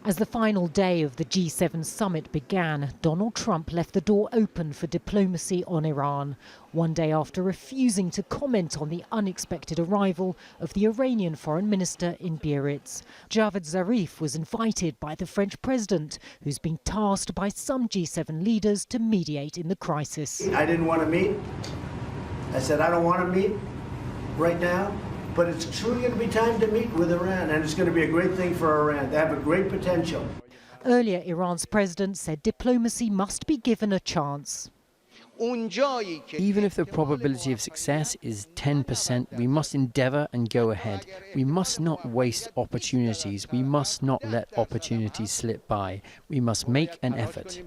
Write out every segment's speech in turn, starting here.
As the final day of the G7 summit began, Donald Trump left the door open for diplomacy on Iran, one day after refusing to comment on the unexpected arrival of the Iranian foreign minister in Biarritz. Javad Zarif was invited by the French president, who's been tasked by some G7 leaders to mediate in the crisis. I didn't want to meet. I said, I don't want to meet right now. But it's truly going to be time to meet with Iran, and it's going to be a great thing for Iran. They have a great potential. Earlier, Iran's president said diplomacy must be given a chance. Even if the probability of success is 10%, we must endeavour and go ahead. We must not waste opportunities. We must not let opportunities slip by. We must make an effort.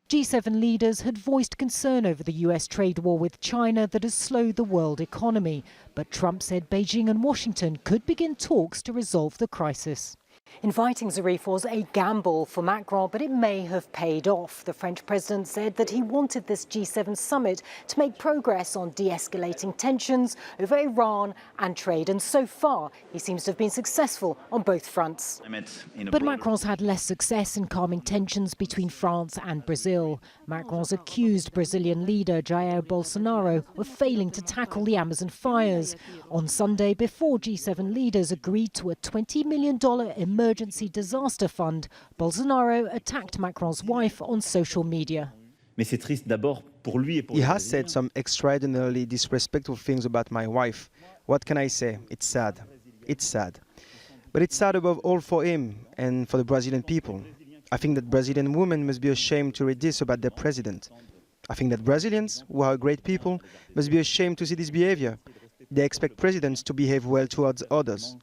G7 leaders had voiced concern over the US trade war with China that has slowed the world economy. But Trump said Beijing and Washington could begin talks to resolve the crisis. Inviting Zarif was a gamble for Macron, but it may have paid off. The French president said that he wanted this G7 summit to make progress on de-escalating tensions over Iran and trade. And so far, he seems to have been successful on both fronts. But Macron's had less success in calming tensions between France and Brazil. Macron's accused Brazilian leader Jair Bolsonaro of failing to tackle the Amazon fires. On Sunday, before G7 leaders agreed to a $20 million emergency disaster fund, Bolsonaro attacked Macron's wife on social media. He has said some extraordinarily disrespectful things about my wife. What can I say? It's sad. It's sad. But it's sad above all for him and for the Brazilian people. I think that Brazilian women must be ashamed to read this about their president. I think that Brazilians, who are great people, must be ashamed to see this behavior. They expect presidents to behave well towards others.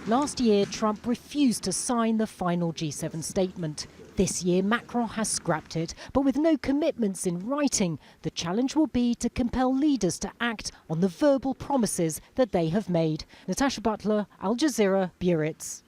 Last year, Trump refused to sign the final G7 statement. This year, Macron has scrapped it, but with no commitments in writing. The challenge will be to compel leaders to act on the verbal promises that they have made. Natacha, Butler, Al Jazeera, Biarritz.